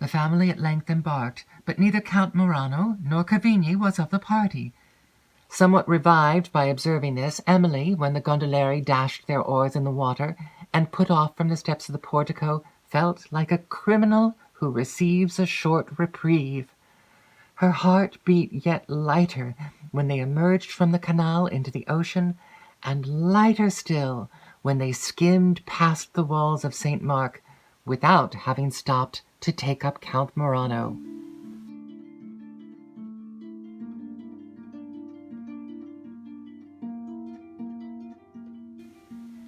The family at length embarked, but neither Count Morano nor Cavigni was of the party. Somewhat revived by observing this, Emily, when the gondolieri dashed their oars in the water and put off from the steps of the portico, felt like a criminal who receives a short reprieve. Her heart beat yet lighter when they emerged from the canal into the ocean, and lighter still when they skimmed past the walls of St. Mark without having stopped to take up Count Morano.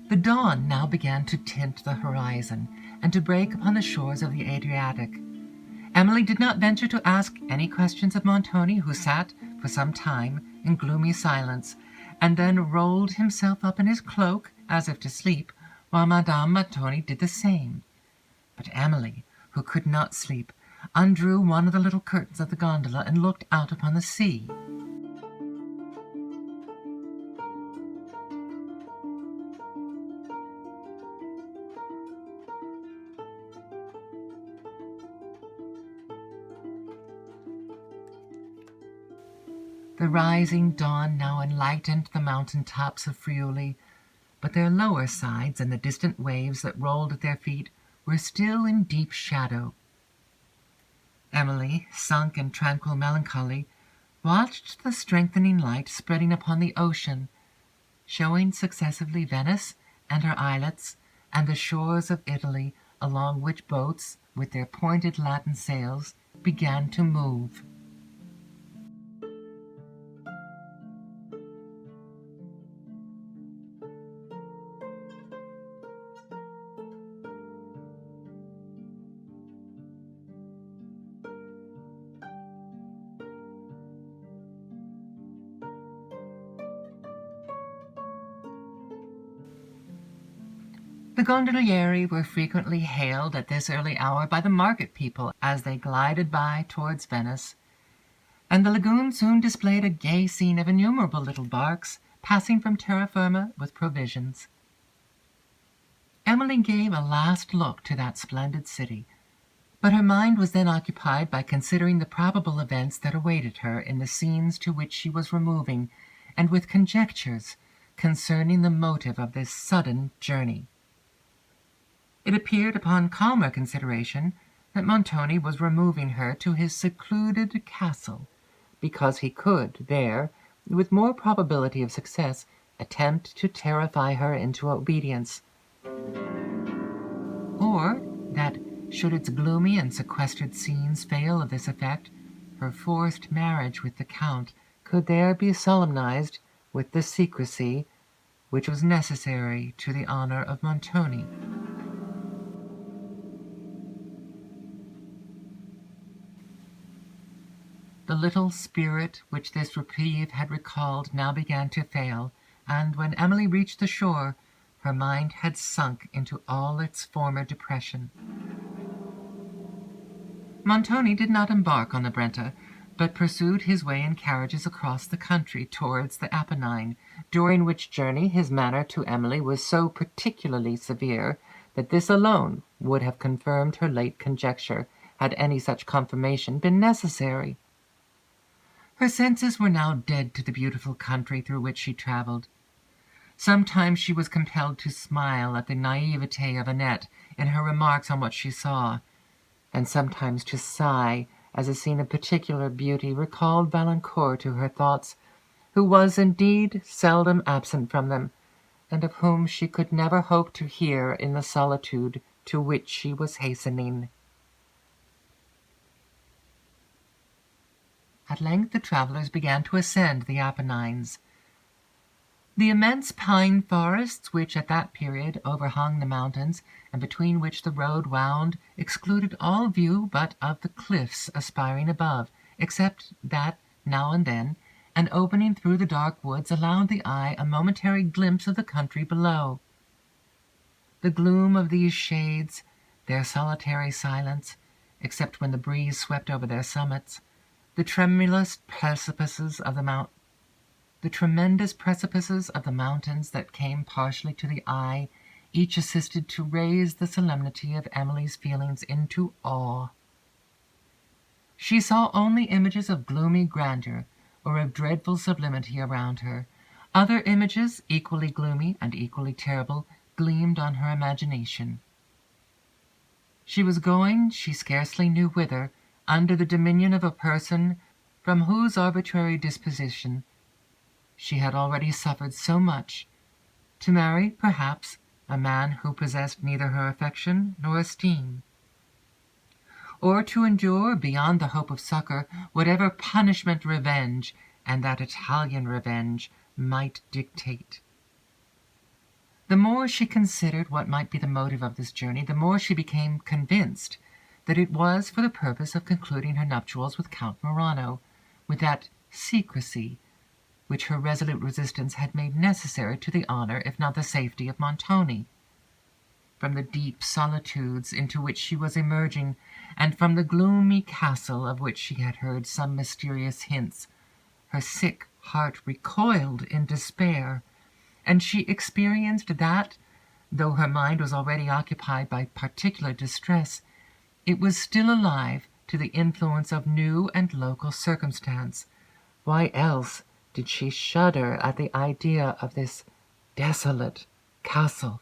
The dawn now began to tint the horizon and to break upon the shores of the Adriatic. Emily did not venture to ask any questions of Montoni, who sat for some time in gloomy silence, and then rolled himself up in his cloak as if to sleep, while Madame Montoni did the same. But Emily, who could not sleep, undrew one of the little curtains of the gondola and looked out upon the sea. The rising dawn now enlightened the mountain tops of Friuli, but their lower sides and the distant waves that rolled at their feet were still in deep shadow. Emily, sunk in tranquil melancholy, watched the strengthening light spreading upon the ocean, showing successively Venice and her islets, and the shores of Italy, along which boats, with their pointed Latin sails, began to move. The gondolieri were frequently hailed at this early hour by the market people as they glided by towards Venice, and the lagoon soon displayed a gay scene of innumerable little barks passing from terra firma with provisions. Emily gave a last look to that splendid city, but her mind was then occupied by considering the probable events that awaited her in the scenes to which she was removing, and with conjectures concerning the motive of this sudden journey. It appeared upon calmer consideration that Montoni was removing her to his secluded castle, because he could there, with more probability of success, attempt to terrify her into obedience, or that, should its gloomy and sequestered scenes fail of this effect, her forced marriage with the Count could there be solemnized with the secrecy which was necessary to the honor of Montoni. The little spirit which this reprieve had recalled now began to fail, and when Emily reached the shore, her mind had sunk into all its former depression. Montoni did not embark on the Brenta, but pursued his way in carriages across the country towards the Apennine, during which journey his manner to Emily was so particularly severe that this alone would have confirmed her late conjecture, had any such confirmation been necessary. Her senses were now dead to the beautiful country through which she travelled. Sometimes she was compelled to smile at the naivete of Annette in her remarks on what she saw, and sometimes to sigh as a scene of particular beauty recalled Valancourt to her thoughts, who was indeed seldom absent from them, and of whom she could never hope to hear in the solitude to which she was hastening. At length the travellers began to ascend the Apennines. The immense pine forests which at that period overhung the mountains, and between which the road wound, excluded all view but of the cliffs aspiring above, except that, now and then, an opening through the dark woods allowed the eye a momentary glimpse of the country below. The gloom of these shades, their solitary silence, except when the breeze swept over their summits, the tremendous precipices of the mountains that came partially to the eye, each assisted to raise the solemnity of Emily's feelings into awe. She saw only images of gloomy grandeur or of dreadful sublimity around her. Other images, equally gloomy and equally terrible, gleamed on her imagination. She was going, she scarcely knew whither, under the dominion of a person from whose arbitrary disposition she had already suffered so much, to marry, perhaps, a man who possessed neither her affection nor esteem, or to endure, beyond the hope of succor, whatever punishment revenge, and that Italian revenge, might dictate. The more she considered what might be the motive of this journey, the more she became convinced that it was for the purpose of concluding her nuptials with Count Morano, with that secrecy which her resolute resistance had made necessary to the honour, if not the safety, of Montoni. From the deep solitudes into which she was emerging, and from the gloomy castle of which she had heard some mysterious hints, her sick heart recoiled in despair, and she experienced that, though her mind was already occupied by particular distress, it was still alive to the influence of new and local circumstance. Why else did she shudder at the idea of this desolate castle?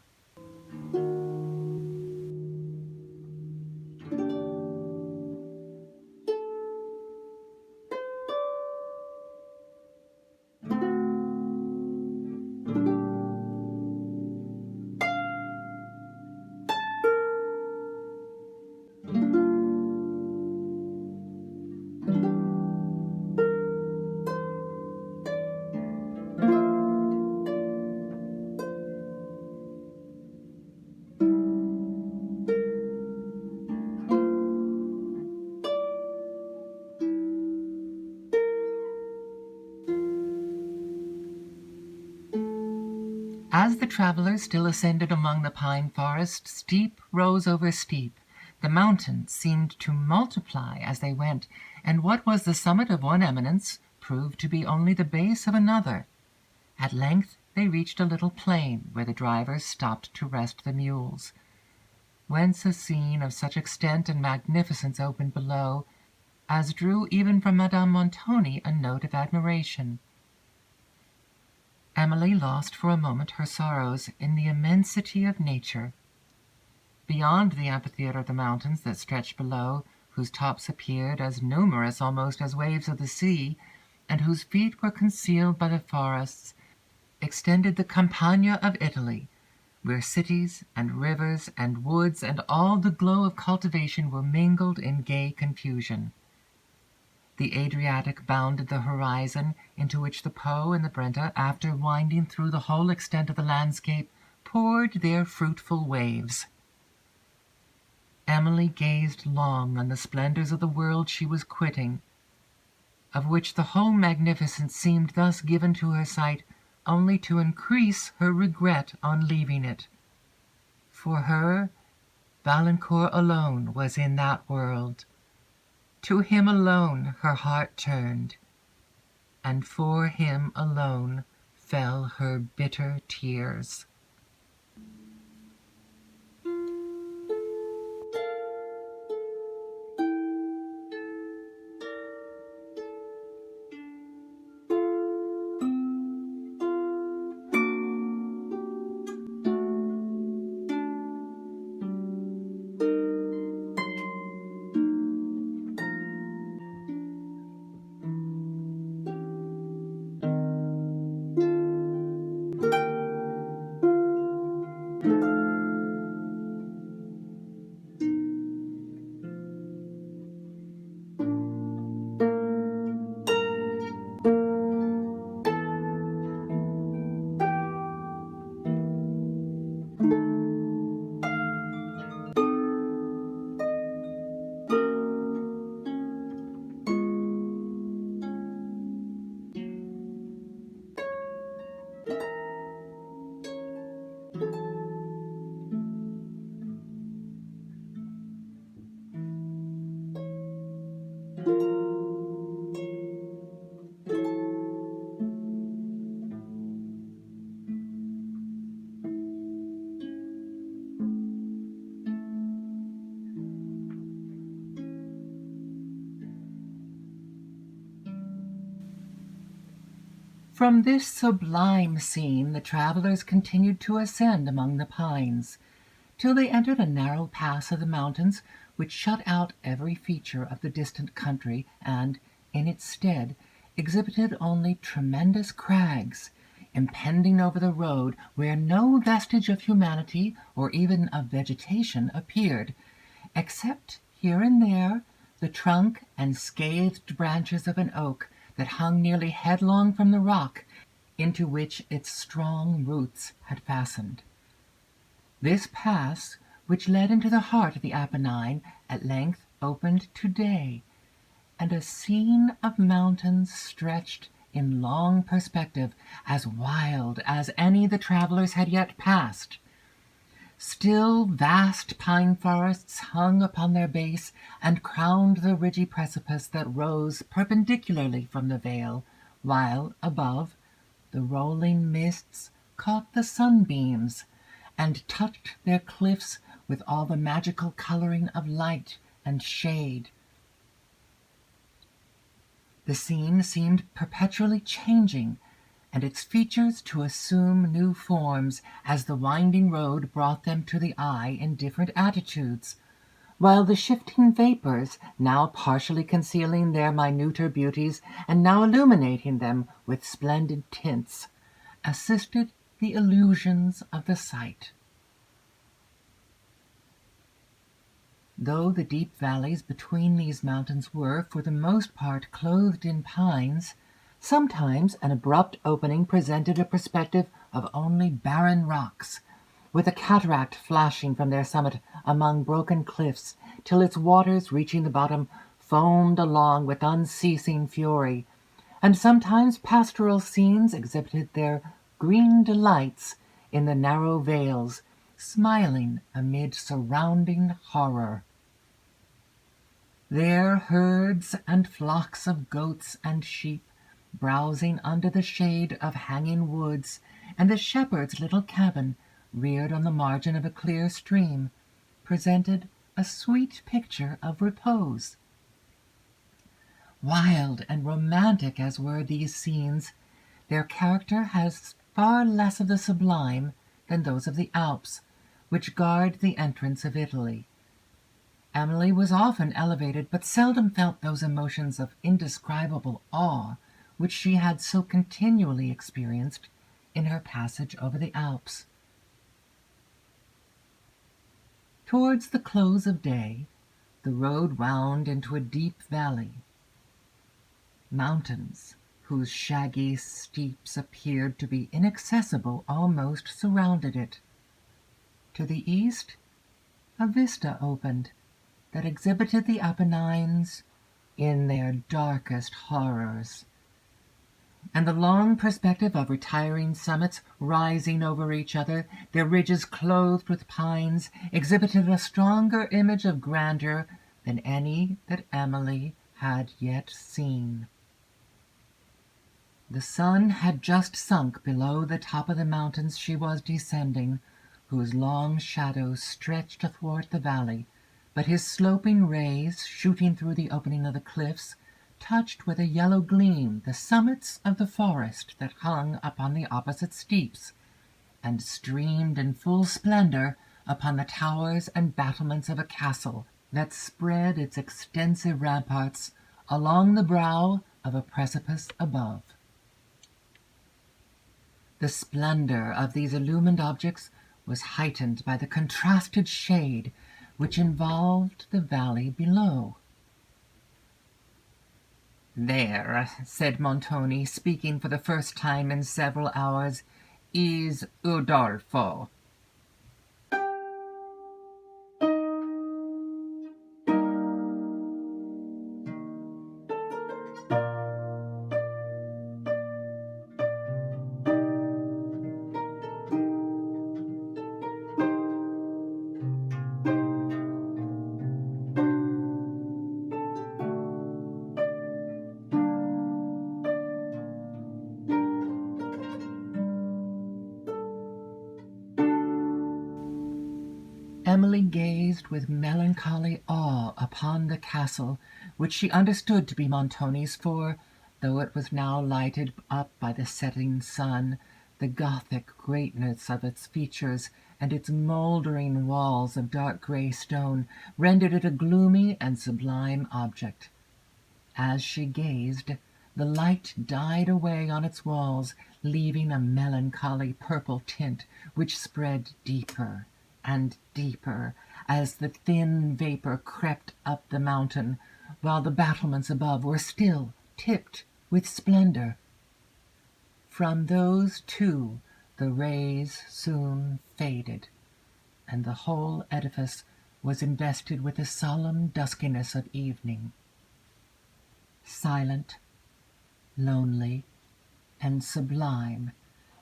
As the travellers still ascended among the pine forest, steep rose over steep. The mountains seemed to multiply as they went, and what was the summit of one eminence proved to be only the base of another. At length they reached a little plain, where the drivers stopped to rest the mules, whence a scene of such extent and magnificence opened below as drew even from Madame Montoni a note of admiration. Emily lost for a moment her sorrows in the immensity of nature. Beyond the amphitheatre of the mountains that stretched below, whose tops appeared as numerous almost as waves of the sea, and whose feet were concealed by the forests, extended the Campagna of Italy, where cities and rivers and woods and all the glow of cultivation were mingled in gay confusion. The Adriatic bounded the horizon, into which the Po and the Brenta, after winding through the whole extent of the landscape, poured their fruitful waves. Emily gazed long on the splendours of the world she was quitting, of which the whole magnificence seemed thus given to her sight only to increase her regret on leaving it. For her, Valancourt alone was in that world. To him alone her heart turned, and for him alone fell her bitter tears. From this sublime scene the travellers continued to ascend among the pines, till they entered a narrow pass of the mountains which shut out every feature of the distant country, and, in its stead, exhibited only tremendous crags, impending over the road, where no vestige of humanity or even of vegetation appeared, except here and there the trunk and scathed branches of an oak that hung nearly headlong from the rock into which its strong roots had fastened. This pass, which led into the heart of the Apennine, at length opened to day, and a scene of mountains stretched in long perspective, as wild as any the travellers had yet passed. Still vast pine forests hung upon their base and crowned the ridgy precipice that rose perpendicularly from the vale, while, above, the rolling mists caught the sunbeams and touched their cliffs with all the magical coloring of light and shade. The scene seemed perpetually changing, and its features to assume new forms as the winding road brought them to the eye in different attitudes, while the shifting vapors, now partially concealing their minuter beauties and now illuminating them with splendid tints, assisted the illusions of the sight. Though the deep valleys between these mountains were, for the most part, clothed in pines, sometimes an abrupt opening presented a perspective of only barren rocks, with a cataract flashing from their summit among broken cliffs, till its waters, reaching the bottom, foamed along with unceasing fury, and sometimes pastoral scenes exhibited their green delights in the narrow vales, smiling amid surrounding horror. There herds and flocks of goats and sheep, browsing under the shade of hanging woods, and the shepherd's little cabin, reared on the margin of a clear stream, presented a sweet picture of repose. Wild and romantic as were these scenes, their character has far less of the sublime than those of the Alps, which guard the entrance of Italy. Emily was often elevated, but seldom felt those emotions of indescribable awe which she had so continually experienced in her passage over the Alps. Towards the close of day, the road wound into a deep valley. Mountains, whose shaggy steeps appeared to be inaccessible, almost surrounded it. To the east, a vista opened that exhibited the Apennines in their darkest horrors, and the long perspective of retiring summits rising over each other, their ridges clothed with pines, exhibited a stronger image of grandeur than any that Emily had yet seen. The sun had just sunk below the top of the mountains she was descending, whose long shadows stretched athwart the valley, but his sloping rays, shooting through the opening of the cliffs, touched with a yellow gleam the summits of the forest that hung upon the opposite steeps, and streamed in full splendor upon the towers and battlements of a castle that spread its extensive ramparts along the brow of a precipice above. The splendor of these illumined objects was heightened by the contrasted shade which involved the valley below. "There," said Montoni, speaking for the first time in several hours, "is Udolpho." Emily gazed with melancholy awe upon the castle, which she understood to be Montoni's, for, though it was now lighted up by the setting sun, the Gothic greatness of its features and its mouldering walls of dark gray stone rendered it a gloomy and sublime object. As she gazed, the light died away on its walls, leaving a melancholy purple tint which spread deeper and deeper as the thin vapor crept up the mountain, while the battlements above were still tipped with splendor. From those, too, the rays soon faded, and the whole edifice was invested with the solemn duskiness of evening. Silent, lonely, and sublime,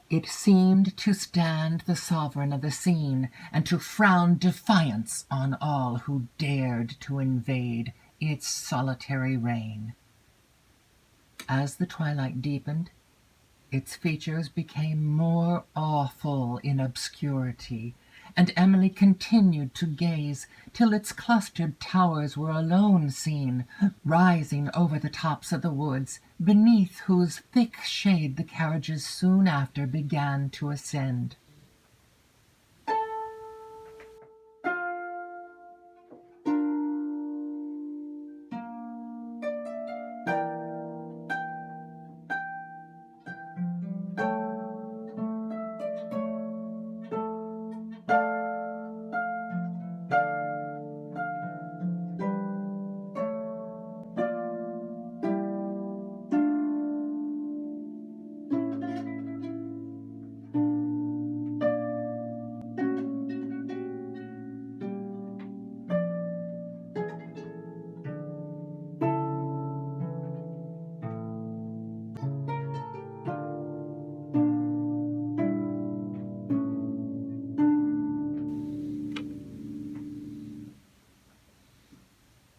it seemed to stand the sovereign of the scene and to frown defiance on all who dared to invade its solitary reign. As the twilight deepened, its features became more awful in obscurity, and Emily continued to gaze till its clustered towers were alone seen, rising over the tops of the woods, beneath whose thick shade the carriages soon after began to ascend.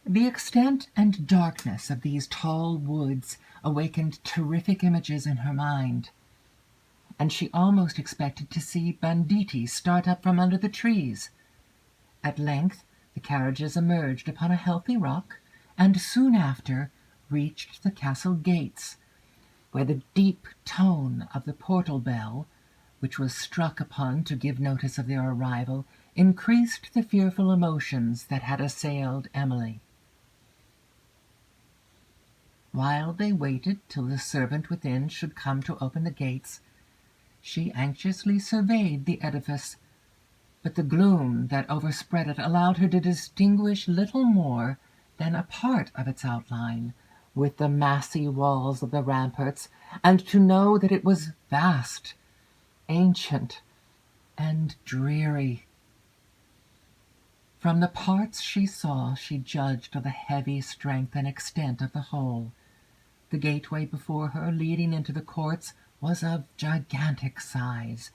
The extent and darkness of these tall woods awakened terrific images in her mind, and she almost expected to see banditti start up from under the trees. At length the carriages emerged upon a healthy rock, and soon after reached the castle gates, where the deep tone of the portal bell, which was struck upon to give notice of their arrival, increased the fearful emotions that had assailed Emily. While they waited till the servant within should come to open the gates, she anxiously surveyed the edifice, but the gloom that overspread it allowed her to distinguish little more than a part of its outline, with the massy walls of the ramparts, and to know that it was vast, ancient, and dreary. From the parts she saw, she judged of the heavy strength and extent of the whole. The gateway before her, leading into the courts, was of gigantic size,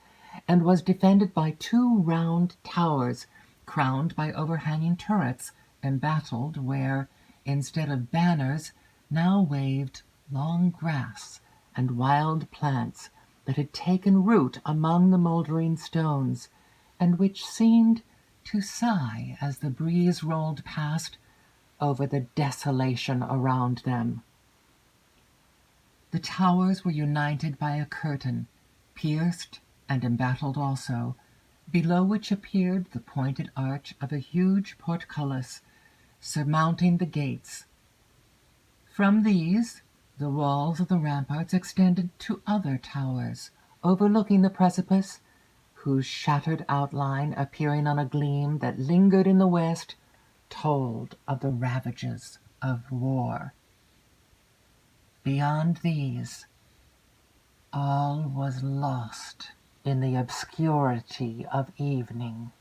and was defended by 2 round towers, crowned by overhanging turrets, embattled where, instead of banners, now waved long grass and wild plants that had taken root among the mouldering stones, and which seemed to sigh as the breeze rolled past over the desolation around them. The towers were united by a curtain, pierced and embattled also, below which appeared the pointed arch of a huge portcullis, surmounting the gates. From these, the walls of the ramparts extended to other towers, overlooking the precipice, whose shattered outline, appearing on a gleam that lingered in the west, told of the ravages of war. Beyond these, all was lost in the obscurity of evening.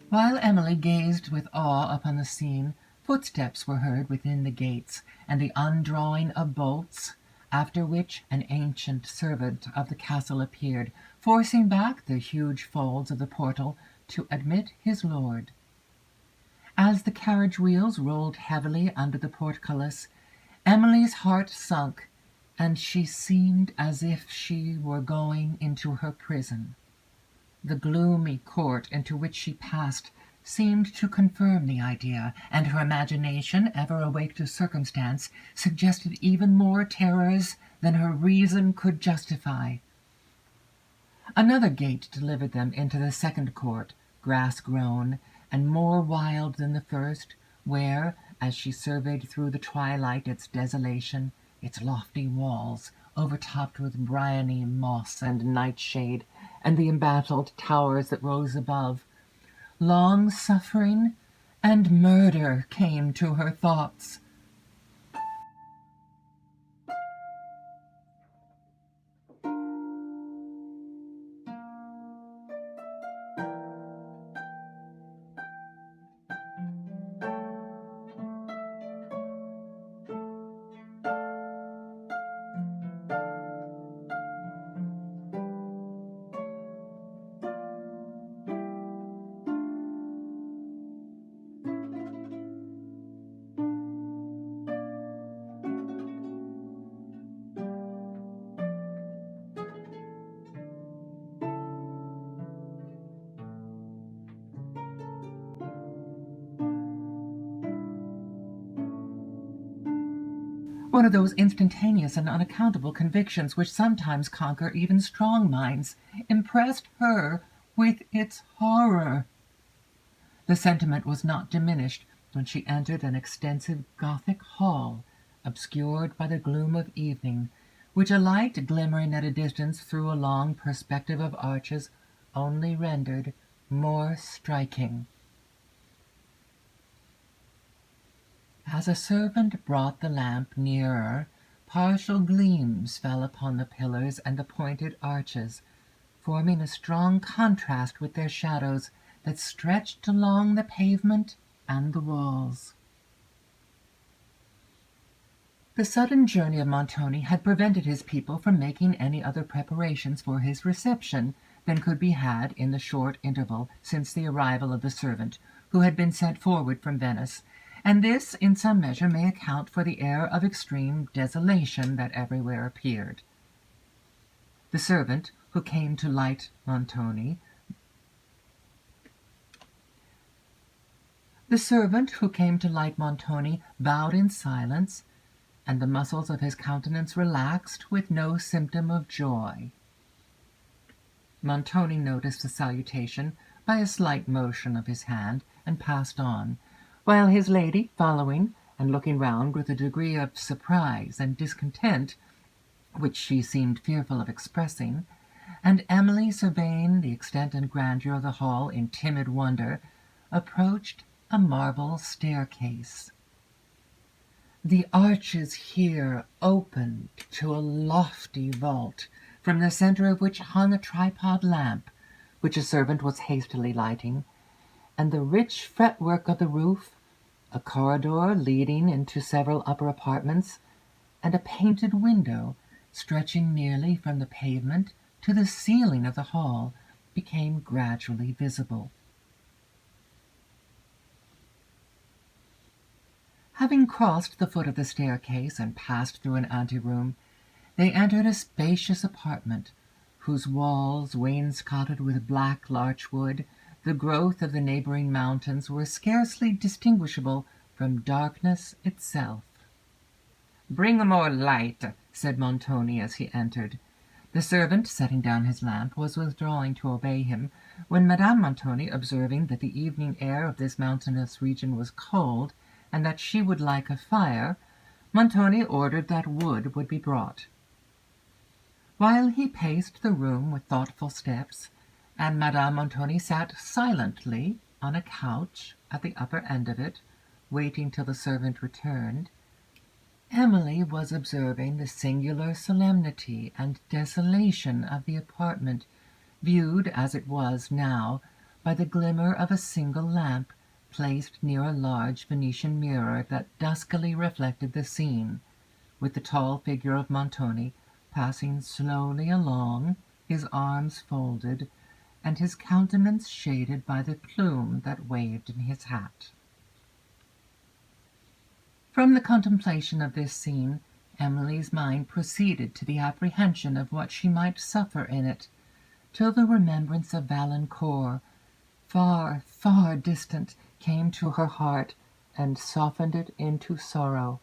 While Emily gazed with awe upon the scene, Footsteps were heard within the gates, and the undrawing of bolts, after which an ancient servant of the castle appeared, forcing back the huge folds of the portal to admit his lord. As the carriage wheels rolled heavily under the portcullis, Emily's heart sunk, and she seemed as if she were going into her prison. The gloomy court into which she passed seemed to confirm the idea, and her imagination, ever awake to circumstance, suggested even more terrors than her reason could justify. Another gate delivered them into the second court, grass-grown, and more wild than the first, where, as she surveyed through the twilight its desolation, its lofty walls, overtopped with bryony, moss, and nightshade, and the embattled towers that rose above, long-suffering and murder came to her thoughts. One of those instantaneous and unaccountable convictions which sometimes conquer even strong minds impressed her with its horror. The sentiment was not diminished when she entered an extensive Gothic hall, obscured by the gloom of evening, which a light glimmering at a distance through a long perspective of arches only rendered more striking. As a servant brought the lamp nearer, partial gleams fell upon the pillars and the pointed arches, forming a strong contrast with their shadows that stretched along the pavement and the walls. The sudden journey of Montoni had prevented his people from making any other preparations for his reception than could be had in the short interval since the arrival of the servant, who had been sent forward from Venice, and this in some measure may account for the air of extreme desolation that everywhere appeared. The servant who came to light Montoni bowed in silence, and the muscles of his countenance relaxed with no symptom of joy. Montoni noticed the salutation by a slight motion of his hand, and passed on, while his lady, following, and looking round with a degree of surprise and discontent which she seemed fearful of expressing, and Emily, surveying the extent and grandeur of the hall in timid wonder, approached a marble staircase. The arches here opened to a lofty vault, from the centre of which hung a tripod lamp, which a servant was hastily lighting, and the rich fretwork of the roof, a corridor leading into several upper apartments, and a painted window stretching nearly from the pavement to the ceiling of the hall became gradually visible. Having crossed the foot of the staircase and passed through an anteroom, they entered a spacious apartment, whose walls, wainscoted with black larchwood, the growth of the neighboring mountains, were scarcely distinguishable from darkness itself. "Bring more light," said Montoni as he entered. The servant, setting down his lamp, was withdrawing to obey him, when Madame Montoni, observing that the evening air of this mountainous region was cold, and that she would like a fire, Montoni ordered that wood would be brought. While he paced the room with thoughtful steps, and Madame Montoni sat silently on a couch at the upper end of it, waiting till the servant returned, Emily was observing the singular solemnity and desolation of the apartment, viewed as it was now by the glimmer of a single lamp placed near a large Venetian mirror that duskily reflected the scene, with the tall figure of Montoni passing slowly along, his arms folded, and his countenance shaded by the plume that waved in his hat. From the contemplation of this scene, Emily's mind proceeded to the apprehension of what she might suffer in it, till the remembrance of Valancourt, far, far distant, came to her heart, and softened it into sorrow.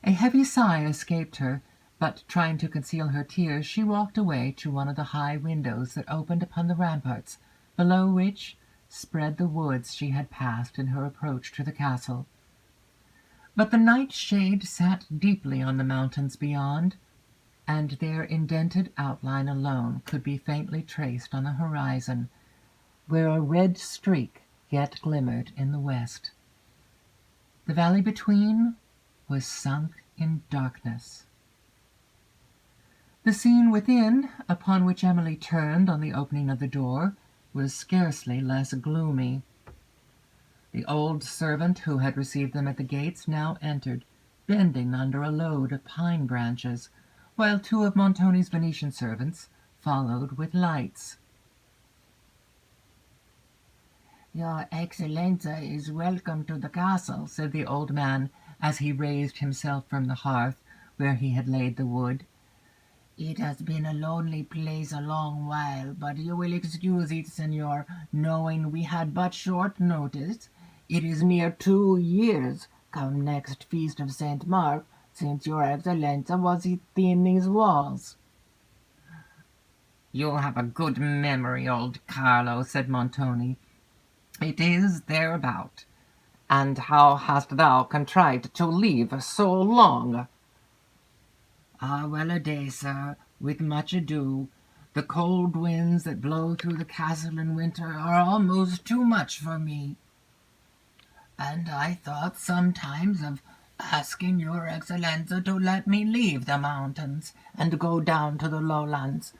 A heavy sigh escaped her, but, trying to conceal her tears, she walked away to one of the high windows that opened upon the ramparts, below which spread the woods she had passed in her approach to the castle. But the night shade sat deeply on the mountains beyond, and their indented outline alone could be faintly traced on the horizon, where a red streak yet glimmered in the west. The valley between was sunk in darkness. The scene within, upon which Emily turned on the opening of the door, was scarcely less gloomy. The old servant who had received them at the gates now entered, bending under a load of pine branches, while two of Montoni's Venetian servants followed with lights. "Your Excellenza is welcome to the castle," said the old man, as he raised himself from the hearth where he had laid the wood. "It has been a lonely place a long while, but you will excuse it, Senor, knowing we had but short notice. It is near 2 years, come next feast of St. Mark, since your Excellenza was within these walls." "You have a good memory, old Carlo," said Montoni. "It is thereabout. And how hast thou contrived to leave so long?" Well a day, sir, with much ado. The cold winds that blow through the castle in winter are almost too much for me. And I thought sometimes of asking your Excellenza to let me leave the mountains and go down to the lowlands,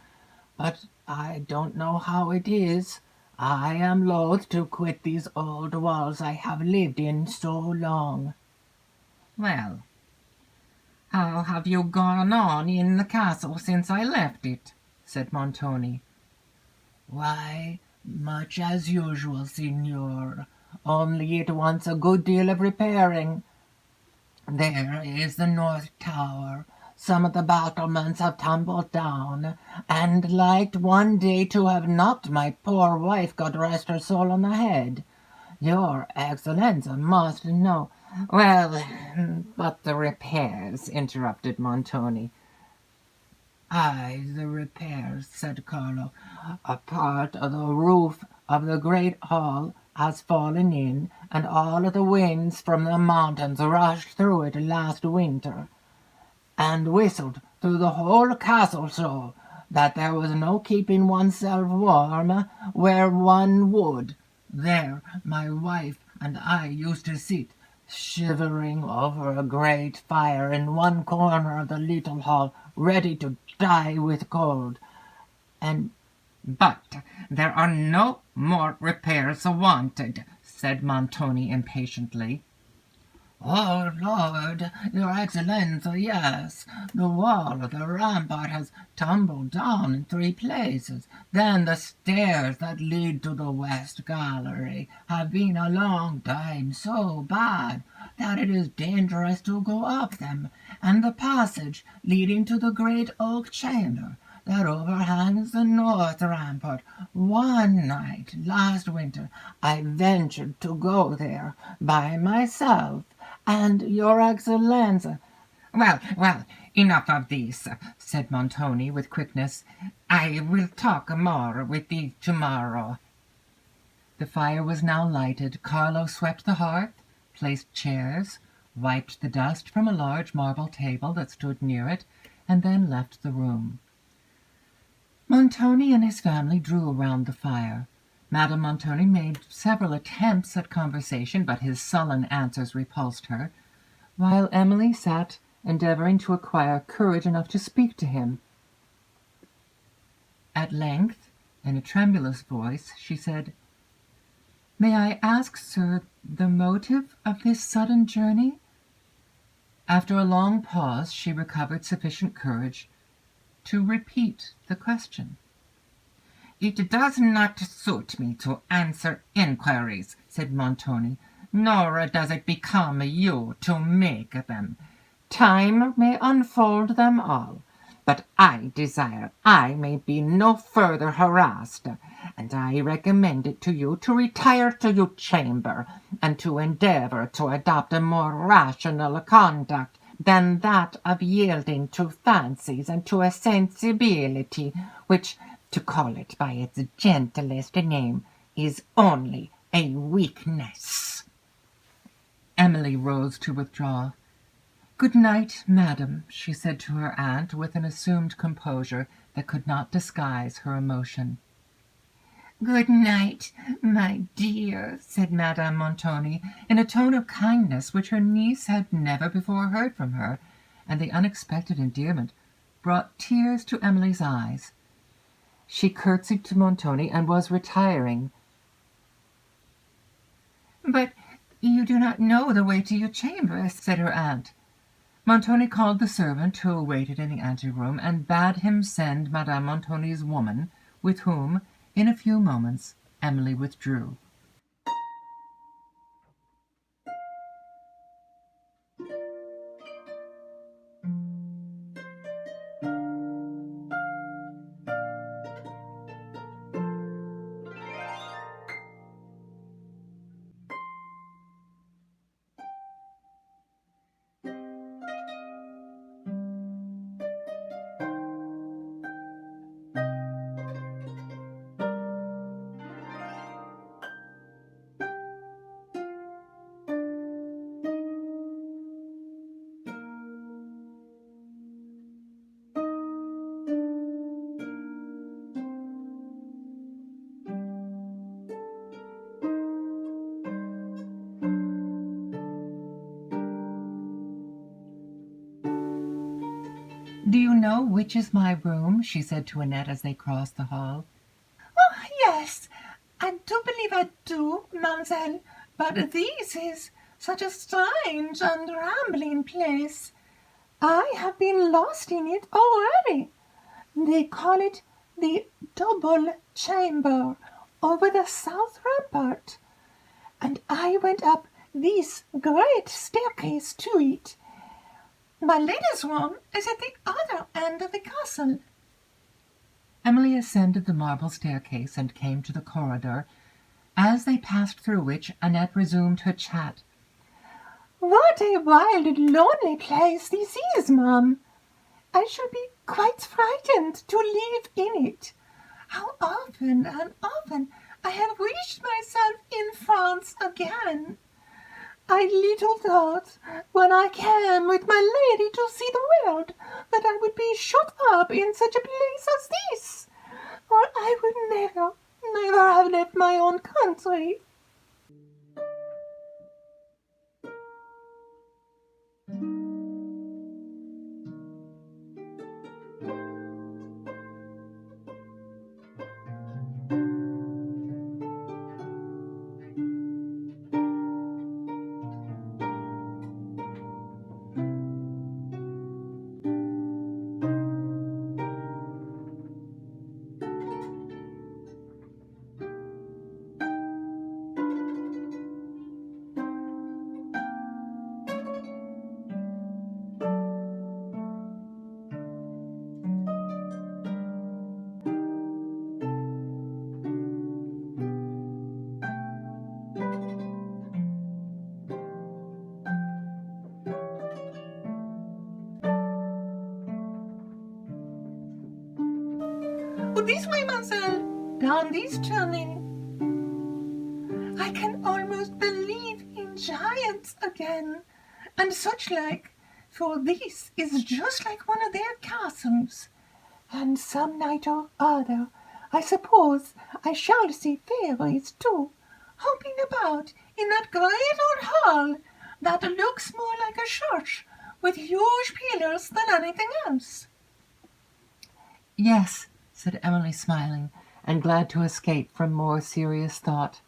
but I don't know how it is. I am loath to quit these old walls I have lived in so long. "Well, how have you gone on in the castle since I left it?" said Montoni. "Why, much as usual, signor, only it wants a good deal of repairing. There is the north tower. Some of the battlements have tumbled down, and liked one day to have knocked my poor wife, God rest her soul, on the head. Your Excellenza must know—" "Well, but the repairs," interrupted Montoni. "Aye, the repairs," said Carlo. "A part of the roof of the great hall has fallen in, and all of the winds from the mountains rushed through it last winter, and whistled through the whole castle so that there was no keeping oneself warm where one would. There my wife and I used to sit, shivering over a great fire in one corner of the little hall, ready to die with cold. And "But there are no more repairs wanted," said Montoni impatiently. "Oh, Lord, your Excellenza, yes. The wall of the rampart has tumbled down in 3 places. Then the stairs that lead to the west gallery have been a long time so bad that it is dangerous to go up them, and the passage leading to the great oak chamber that overhangs the north rampart. One night last winter I ventured to go there by myself, and your Excellenza—" Well, enough of this," said Montoni with quickness. "I will talk more with thee to-morrow." The fire was now lighted. Carlo swept the hearth, placed chairs, wiped the dust from a large marble table that stood near it, and then left the room. Montoni and his family drew around the fire. Madame Montoni made several attempts at conversation, but his sullen answers repulsed her, while Emily sat endeavoring to acquire courage enough to speak to him. At length, in a tremulous voice, she said, May I ask, sir, the motive of this sudden journey?" After a long pause she recovered sufficient courage to repeat the question. "It does not suit me to answer inquiries," said Montoni, "nor does it become you to make them. Time may unfold them all, but I desire I may be no further harassed, and I recommend it to you to retire to your chamber, and to endeavour to adopt a more rational conduct than that of yielding to fancies and to a sensibility which, to call it by its gentlest name, is only a weakness." Emily rose to withdraw. "Good night, madam," she said to her aunt, with an assumed composure that could not disguise her emotion. "Good night, my dear," said Madame Montoni, in a tone of kindness which her niece had never before heard from her, and the unexpected endearment brought tears to Emily's eyes. She curtsied to Montoni and was retiring. "But you do not know the way to your chamber," said her aunt. Montoni called the servant who waited in the anteroom, and bade him send Madame Montoni's woman, with whom, in a few moments, Emily withdrew. "Do you know which is my room?" she said to Annette as they crossed the hall. "Oh, yes, I do believe I do, mademoiselle, but this is such a strange and rambling place. I have been lost in it already. They call it the double chamber over the south rampart, and I went up this great staircase to it. My lady's room is at the other end of the castle." Emily ascended the marble staircase and came to the corridor, as they passed through which Annette resumed her chat. "What a wild, lonely place this is, ma'am! I should be quite frightened to live in it. How often and often I have wished myself in France again! I little thought, when I came with my lady to see the world, that I would be shut up in such a place as this, or I would never, never have left my own country." "Oh, this way, mademoiselle, down this turning. I can almost believe in giants again, and such like, for this is just like one of their castles, and some night or other I suppose I shall see fairies too, hopping about in that great old hall that looks more like a church with huge pillars than anything else." "Yes," said Emily, smiling, and glad to escape from more serious thought.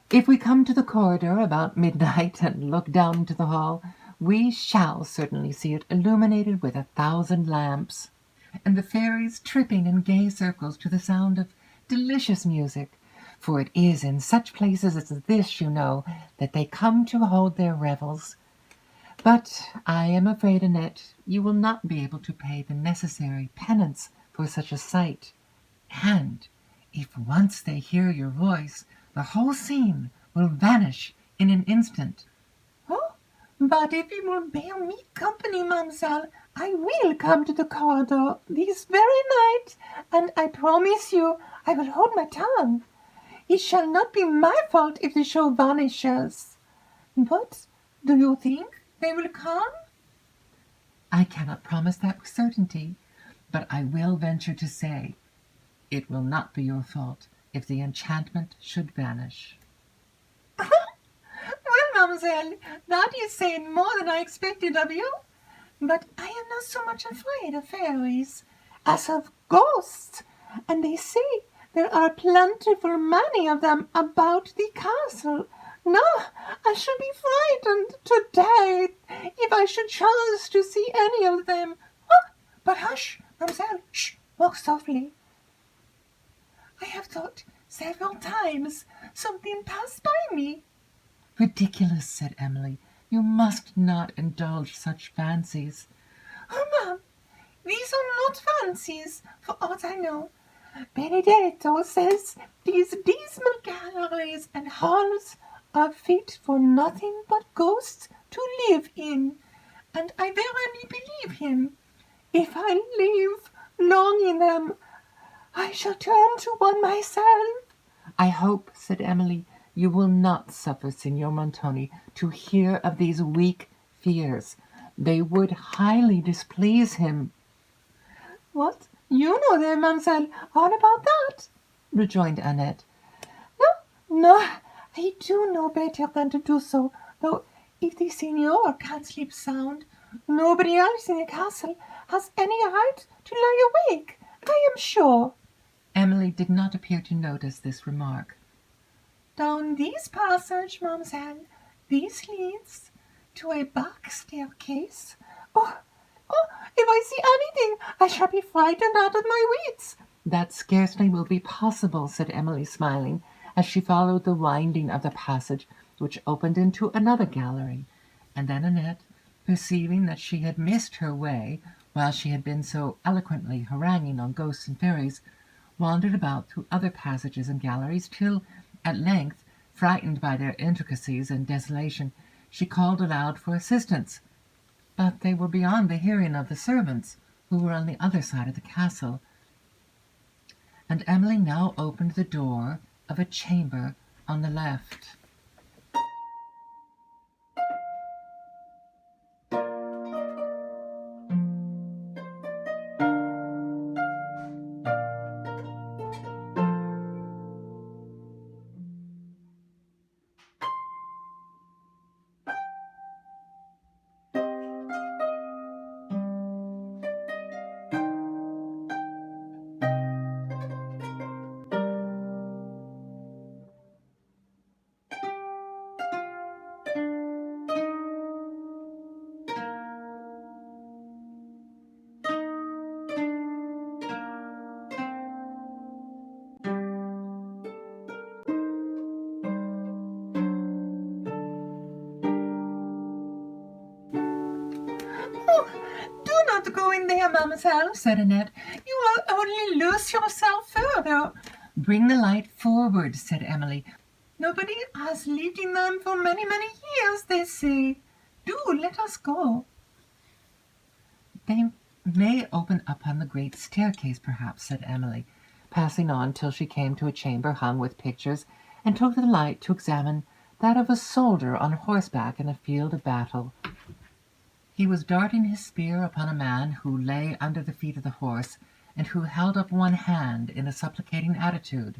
If we come to the corridor about midnight and look down into the hall, we shall certainly see it illuminated with 1,000 lamps, and the fairies tripping in gay circles to the sound of delicious music, for it is in such places as this, you know, that they come to hold their revels. But I am afraid, Annette, you will not be able to pay the necessary penance for such a sight, and if once they hear your voice, the whole scene will vanish in an instant. Oh, but if you will bear me company, mademoiselle, I will come to the corridor this very night, and I promise you I will hold my tongue. It shall not be my fault if the show vanishes. But do you think they will come? I cannot promise that with certainty, but I will venture to say it will not be your fault if the enchantment should vanish. Well, mademoiselle, that is saying more than I expected of you. But I am not so much afraid of fairies as of ghosts, and they say there are plentiful many of them about the castle. No, I should be frightened to death if I should chance to see any of them. Oh, but hush, mademoiselle, shh, walk softly. I have thought several times something passed by me. Ridiculous, said Emily. You must not indulge such fancies. Oh, ma'am, these are not fancies, for aught I know. Benedetto says these dismal galleries and halls are fit for nothing but ghosts to live in, and I verily believe him. If I live long in them, I shall turn to one myself. I hope, said Emily, you will not suffer Signor Montoni to hear of these weak fears. They would highly displease him. What? You know them, mademoiselle, all about that, rejoined Annette. No, I do know better than to do so, though if the signor can't sleep sound, nobody else in the castle has any right to lie awake, I am sure. Emily did not appear to notice this remark. Down this passage, mademoiselle, this leads to a back staircase. Oh, if I see anything, I shall be frightened out of my wits. That scarcely will be possible, said Emily, smiling, as she followed the winding of the passage, which opened into another gallery, and then Annette, perceiving that she had missed her way while she had been so eloquently haranguing on ghosts and fairies, wandered about through other passages and galleries, till, at length, frightened by their intricacies and desolation, she called aloud for assistance. But they were beyond the hearing of the servants, who were on the other side of the castle, and Emily now opened the door of a chamber on the left. Do not go in there, mademoiselle, said Annette. You will only lose yourself further. Bring the light forward, said Emily. Nobody has lived in them for many, many years, they say. Do let us go. They may open upon the great staircase, perhaps, said Emily, passing on till she came to a chamber hung with pictures, and took the light to examine that of a soldier on horseback in a field of battle. He was darting his spear upon a man who lay under the feet of the horse, and who held up one hand in a supplicating attitude.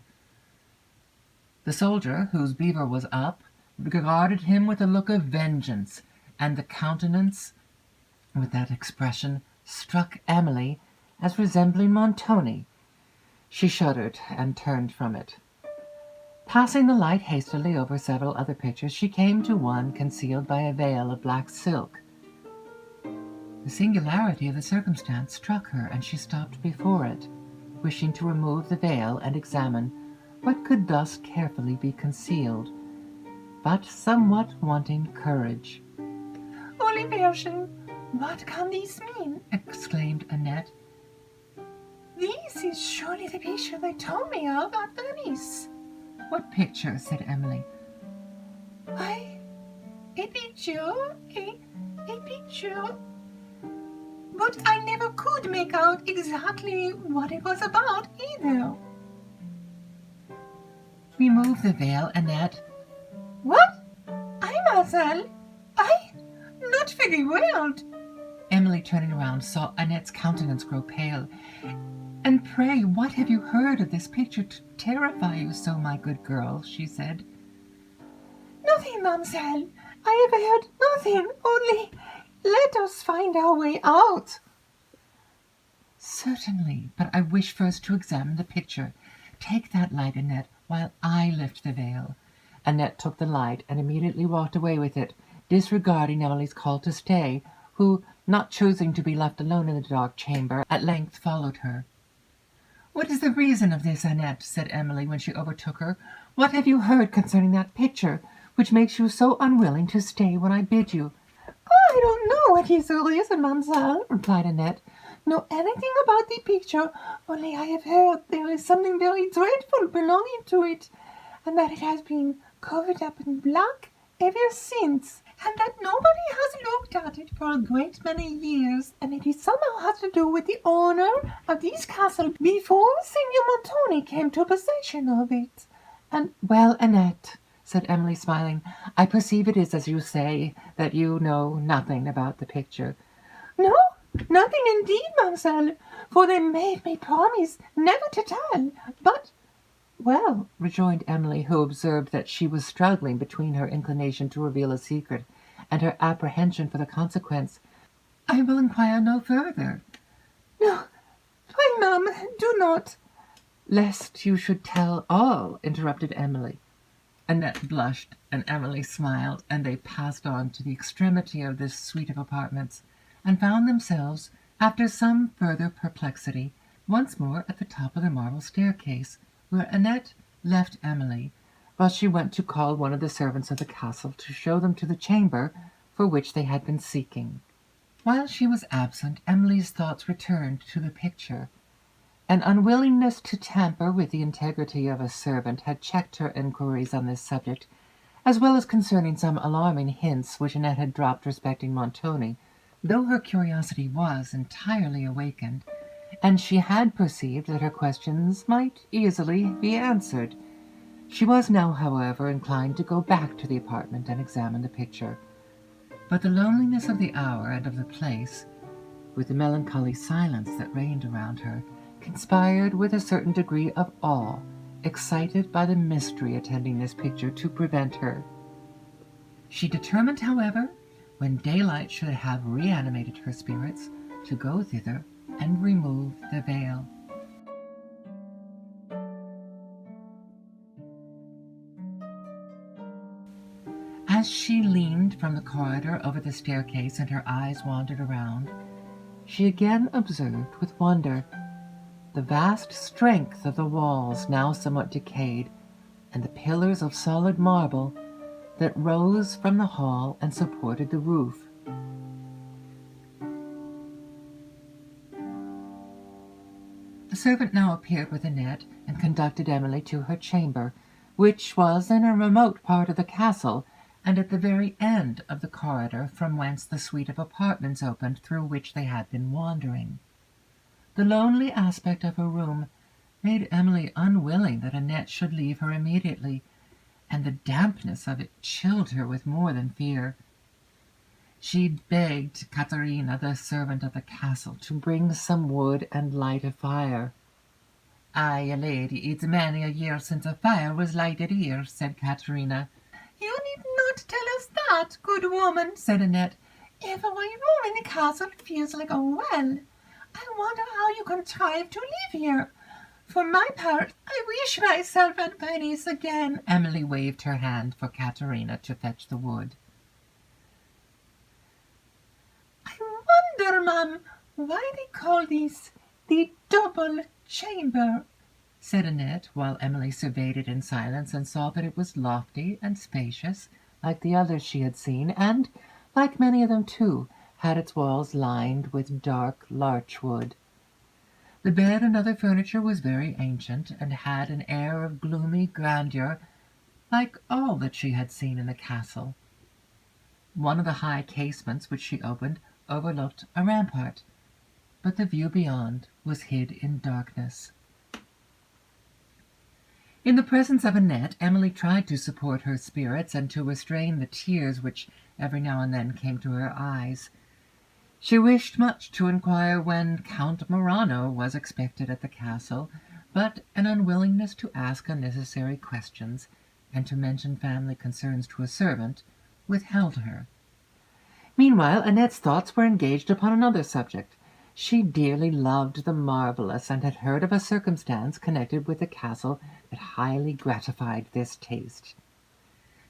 The soldier, whose beaver was up, regarded him with a look of vengeance, and the countenance, with that expression, struck Emily as resembling Montoni. She shuddered and turned from it. Passing the light hastily over several other pictures, she came to one concealed by a veil of black silk. The singularity of the circumstance struck her, and she stopped before it, wishing to remove the veil and examine what could thus carefully be concealed, but somewhat wanting courage. Holy Virgin, what can this mean? Exclaimed Annette. This is surely the picture they told me of at Venice. What picture? Said Emily. Why, a picture, a picture. But I never could make out exactly what it was about either. Remove the veil, Annette. What? Mademoiselle? Not very well. Emily, turning around, saw Annette's countenance grow pale. And pray, what have you heard of this picture to terrify you so, my good girl? She said. Nothing, mademoiselle. I have heard nothing. Only let us find our way out. Certainly, but I wish first to examine the picture. Take that light, Annette, while I lift the veil. Annette took the light and immediately walked away with it, disregarding Emily's call to stay, who, not choosing to be left alone in the dark chamber, at length followed her. "What is the reason of this, Annette?" said Emily, when she overtook her. "What have you heard concerning that picture, which makes you so unwilling to stay when I bid you?" "I don't know what is the reason, mademoiselle," replied Annette. "Know anything about the picture, only I have heard there is something very dreadful belonging to it, and that it has been covered up in black ever since, and that nobody has looked at it for a great many years, and it is somehow has to do with the owner of this castle before Signor Montoni came to possession of it. And well, Annette, said Emily, smiling, I perceive it is as you say, that you know nothing about the picture. No, nothing indeed, mademoiselle, for they made me promise never to tell, but well, rejoined Emily, who observed that she was struggling between her inclination to reveal a secret and her apprehension for the consequence, I will inquire no further. No, pray, ma'am, do not. Lest you should tell all, interrupted Emily. Annette blushed, and Emily smiled, and they passed on to the extremity of this suite of apartments, and found themselves, after some further perplexity, once more at the top of the marble staircase, where Annette left Emily, while she went to call one of the servants of the castle to show them to the chamber for which they had been seeking. While she was absent, Emily's thoughts returned to the picture. An unwillingness to tamper with the integrity of a servant had checked her inquiries on this subject, as well as concerning some alarming hints which Annette had dropped respecting Montoni, though her curiosity was entirely awakened, and she had perceived that her questions might easily be answered. She was now, however, inclined to go back to the apartment and examine the picture. But the loneliness of the hour and of the place, with the melancholy silence that reigned around her, conspired with a certain degree of awe, excited by the mystery attending this picture, to prevent her. She determined, however, when daylight should have reanimated her spirits, to go thither and remove the veil. As she leaned from the corridor over the staircase and her eyes wandered around, she again observed with wonder the vast strength of the walls, now somewhat decayed, and the pillars of solid marble that rose from the hall and supported the roof. The servant now appeared with Annette and conducted Emily to her chamber, which was in a remote part of the castle, and at the very end of the corridor from whence the suite of apartments opened through which they had been wandering. The lonely aspect of her room made Emily unwilling that Annette should leave her immediately, and the dampness of it chilled her with more than fear. She begged Caterina, the servant of the castle, to bring some wood and light a fire. "Aye, lady, it's many a year since a fire was lighted here," said Caterina. "You need not tell us that, good woman," said Annette. "Every room in the castle feels like a well. I wonder how you contrive to live here. For my part, I wish myself at Venice again. Emily waved her hand for Caterina to fetch the wood. I wonder, ma'am, why they call this the double chamber, said Annette, while Emily surveyed it in silence and saw that it was lofty and spacious, like the others she had seen, and, like many of them too, had its walls lined with dark larch wood. The bed and other furniture was very ancient, and had an air of gloomy grandeur, like all that she had seen in the castle. One of the high casements which she opened overlooked a rampart, but the view beyond was hid in darkness. In the presence of Annette, Emily tried to support her spirits and to restrain the tears which every now and then came to her eyes. She wished much to inquire when Count Morano was expected at the castle, but an unwillingness to ask unnecessary questions and to mention family concerns to a servant withheld her. Meanwhile, Annette's thoughts were engaged upon another subject. She dearly loved the marvellous, and had heard of a circumstance connected with the castle that highly gratified this taste.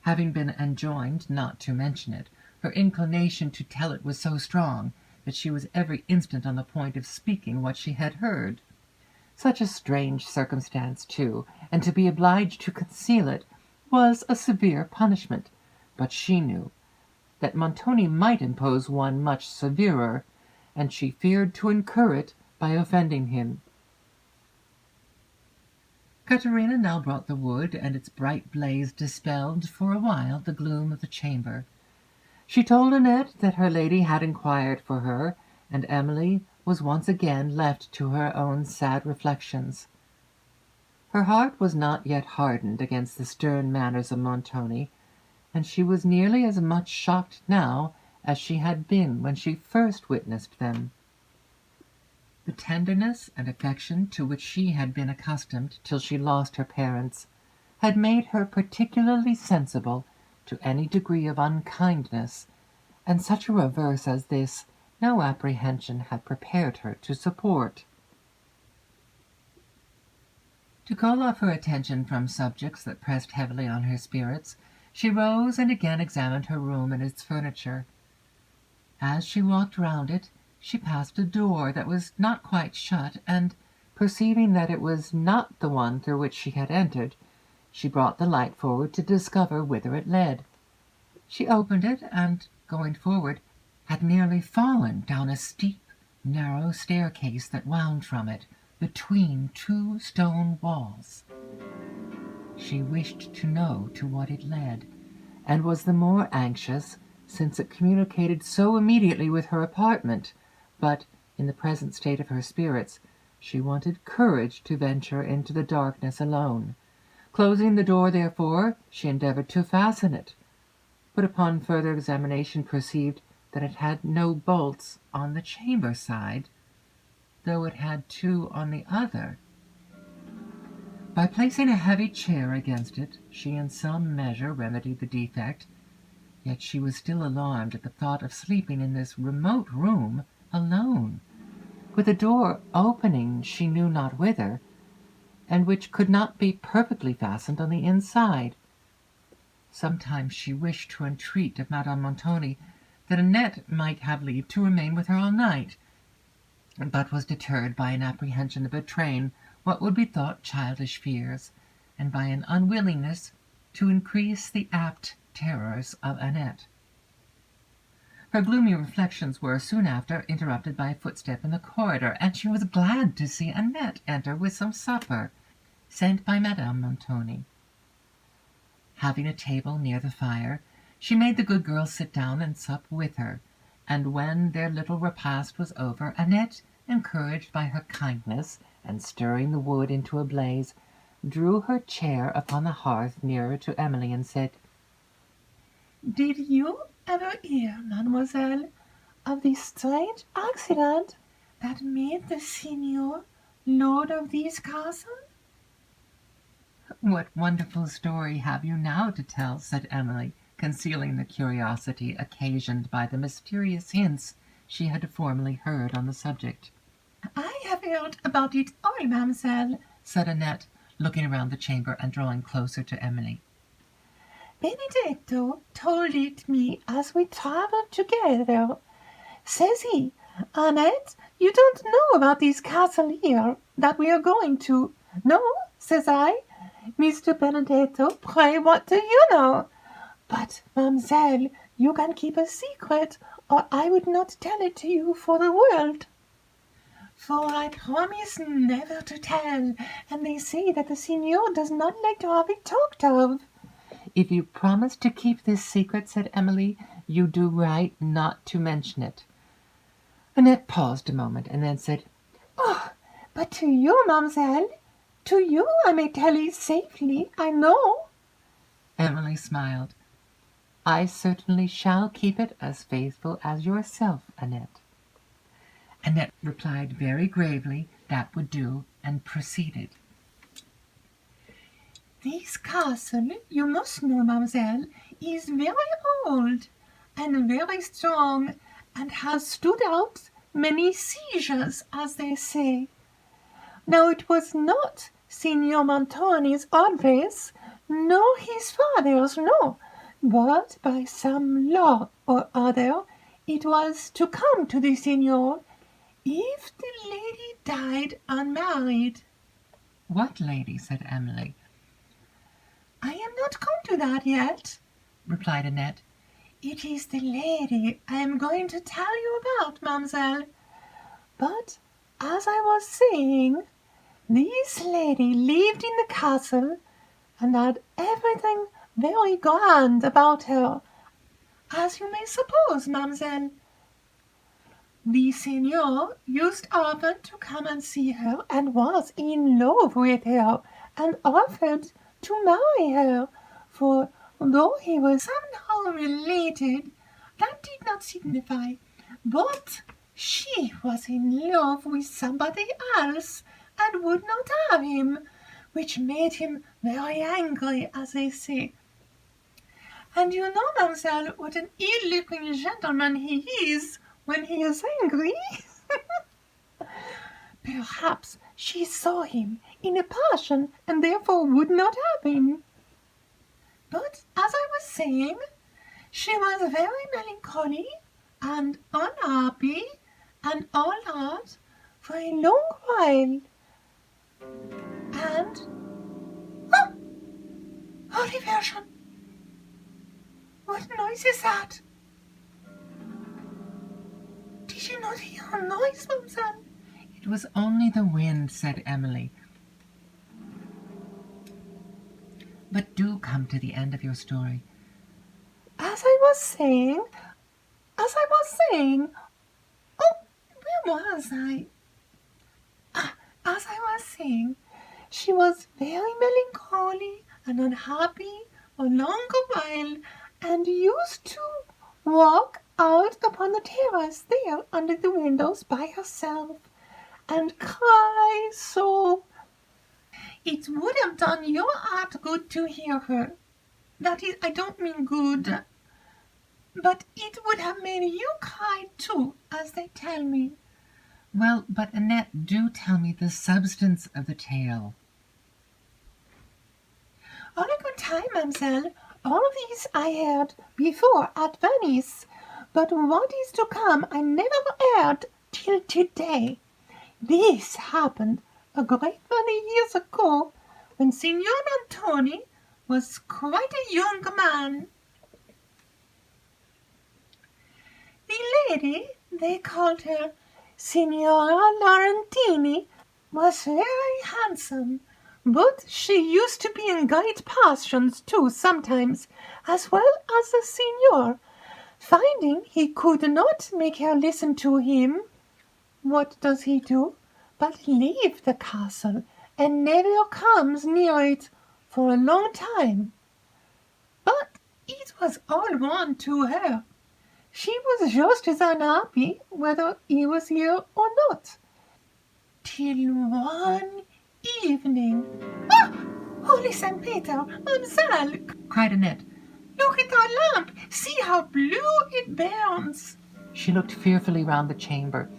Having been enjoined not to mention it, her inclination to tell it was so strong that she was every instant on the point of speaking what she had heard. Such a strange circumstance, too, and to be obliged to conceal it, was a severe punishment, but she knew that Montoni might impose one much severer, and she feared to incur it by offending him. Caterina now brought the wood, and its bright blaze dispelled for a while the gloom of the chamber. She told Annette that her lady had inquired for her, and Emily was once again left to her own sad reflections. Her heart was not yet hardened against the stern manners of Montoni, and she was nearly as much shocked now as she had been when she first witnessed them. The tenderness and affection to which she had been accustomed till she lost her parents had made her particularly sensible to any degree of unkindness, and such a reverse as this no apprehension had prepared her to support. To call off her attention from subjects that pressed heavily on her spirits, she rose and again examined her room and its furniture. As she walked round it, she passed a door that was not quite shut, and, perceiving that it was not the one through which she had entered, she brought the light forward to discover whither it led. She opened it, and, going forward, had nearly fallen down a steep, narrow staircase that wound from it between two stone walls. She wished to know to what it led, and was the more anxious since it communicated so immediately with her apartment, but, in the present state of her spirits, she wanted courage to venture into the darkness alone. Closing the door, therefore, she endeavored to fasten it, but upon further examination perceived that it had no bolts on the chamber side, though it had two on the other. By placing a heavy chair against it, she in some measure remedied the defect, yet she was still alarmed at the thought of sleeping in this remote room alone, with a door opening she knew not whither, and which could not be perfectly fastened on the inside. Sometimes she wished to entreat of Madame Montoni that Annette might have leave to remain with her all night, but was deterred by an apprehension of betraying what would be thought childish fears, and by an unwillingness to increase the apt terrors of Annette. Her gloomy reflections were soon after interrupted by a footstep in the corridor, and she was glad to see Annette enter with some supper, sent by Madame Montoni. Having a table near the fire, she made the good girl sit down and sup with her, and when their little repast was over, Annette, encouraged by her kindness, and stirring the wood into a blaze, drew her chair upon the hearth nearer to Emily, and said, "Did you ever hear, mademoiselle, of the strange accident that made the Signor lord of this castle?" "What wonderful story have you now to tell?" said Emily, concealing the curiosity occasioned by the mysterious hints she had formerly heard on the subject. "I have heard about it all, mademoiselle, said Annette, looking around the chamber and drawing closer to Emily. Benedetto told it me as we travelled together. Says he, Annette, you don't know about this castle here that we are going to. No, says I. Mr. Benedetto, pray, what do you know? But, mademoiselle, you can keep a secret, or I would not tell it to you for the world. For I promise never to tell, and they say that the signor does not like to have it talked of. If you promise to keep this secret, said Emily, you do right not to mention it. Annette paused a moment, and then said, Oh, but to you, mademoiselle, to you I may tell it safely, I know. Emily smiled. I certainly shall keep it as faithful as yourself, Annette. Annette replied very gravely that would do, and proceeded. This castle, you must know, mademoiselle, is very old and very strong, and has stood out many sieges, as they say. Now it was not Signor Montoni's advice, nor his father's, no, but by some law or other it was to come to the signor if the lady died unmarried. What lady? Said Emily. I am not come to that yet, replied Annette. It is the lady I am going to tell you about, mademoiselle. But, as I was saying, this lady lived in the castle, and had everything very grand about her, as you may suppose, mademoiselle. The signor used often to come and see her, and was in love with her, and offered to marry her, for though he was somehow related, that did not signify, but she was in love with somebody else, and would not have him, which made him very angry, as they say. And you know, mademoiselle, what an ill-looking gentleman he is when he is angry. Perhaps she saw him in a passion, and therefore would not have him. But, as I was saying, she was very melancholy, and unhappy, and all that, for a long while. And, oh, Holy Virgin! What noise is that? Did you not hear a noise, mademoiselle? It was only the wind, said Emily. But do come to the end of your story. As I was saying, oh, where was I? As I was saying, she was very melancholy and unhappy a long while, and used to walk out upon the terrace there under the windows by herself, and cry so. It would have done your heart good to hear her. That is, I don't mean good, but it would have made you cry too, as they tell me. Well, but Annette, do tell me the substance of the tale. All a good time, mademoiselle. All these I heard before at Venice, but what is to come I never heard till today. This happened a great many years ago, when Signor Montoni was quite a young man. The lady, they called her Signora Laurentini, was very handsome, but she used to be in great passions too sometimes, as well as the signor. Finding he could not make her listen to him, what does he do but leave the castle, and never comes near it for a long time? But it was all one to her. She was just as unhappy whether he was here or not, till one evening. Ah! Holy St. Peter, mademoiselle, cried Annette. look at our lamp. See how blue it burns. She looked fearfully round the chamber.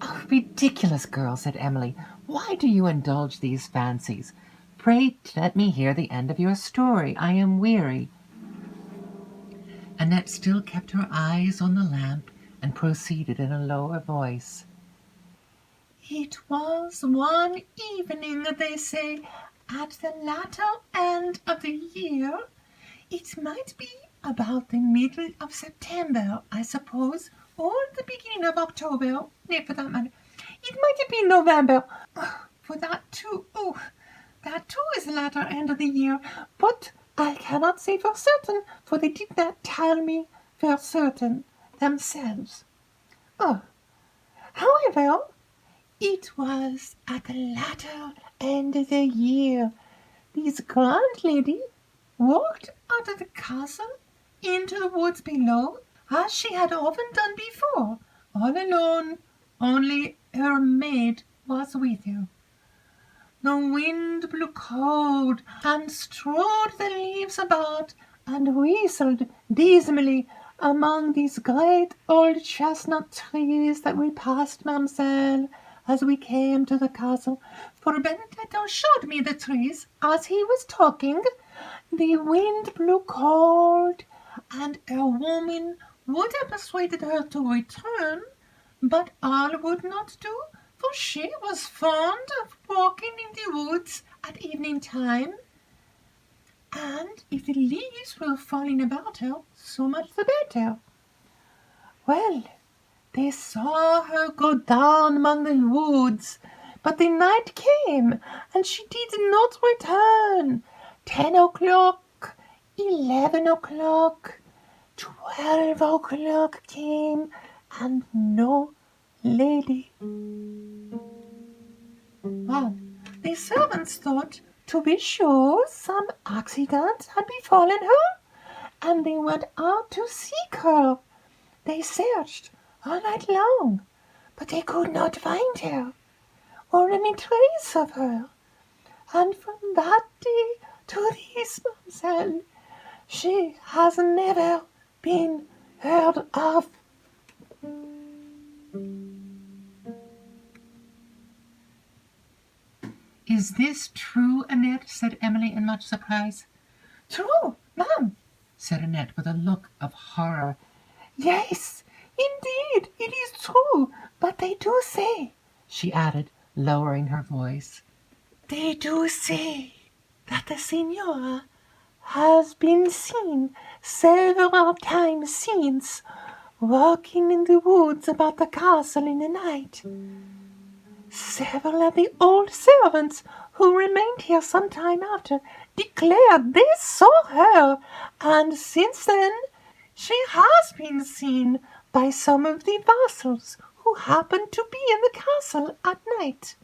Oh, ridiculous girl, said Emily. Why do you indulge these fancies? Pray let me hear the end of your story. I am weary. Annette still kept her eyes on the lamp and proceeded in a lower voice. It was one evening, they say, at the latter end of the year. It might be about the middle of September, I suppose, or the beginning of October. Nay, for that matter, it might have been November. For that too, that too is the latter end of the year. But I cannot say for certain, for they did not tell me for certain themselves. However, it was at the latter end of the year. This grand lady walked out of the castle into the woods below, as she had often done before, all alone, only her maid was with her. The wind blew cold and strewed the leaves about and whistled dismally among these great old chestnut trees that we passed, mamselle, as we came to the castle, for Benedetto showed me the trees as he was talking. The wind blew cold, and a woman would have persuaded her to return, but all would not do, for she was fond of walking in the woods at evening time, and if the leaves were falling about her, so much the better. Well, they saw her go down among the woods, but the night came, and she did not return. 10 o'clock, 11 o'clock, 12 o'clock came, and no lady. Well, the servants thought, to be sure, some accident had befallen her, and they went out to seek her. They searched all night long, but they could not find her, or any trace of her. And from that day to this, mamselle, she has never been heard of. Is this true, Annette? Said Emily in much surprise. True, ma'am, said Annette with a look of horror. Yes, indeed, it is true, but they do say, she added, lowering her voice, they do say that the signora has been seen several times since, walking in the woods about the castle in the night. Several of the old servants who remained here some time after declared they saw her, and since then she has been seen by some of the vassals who happened to be in the castle at night.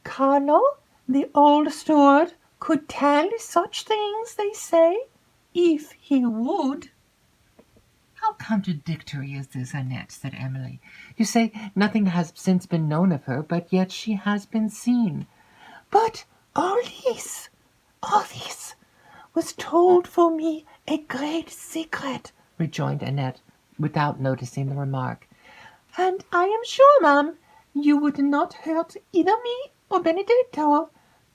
Carlo, the old steward, could tell such things, they say, if he would. How contradictory is this, Annette, said Emily. You say nothing has since been known of her, but yet she has been seen. But all this was told for me a great secret, rejoined Annette, without noticing the remark. And I am sure, ma'am, you would not hurt either me or Benedetto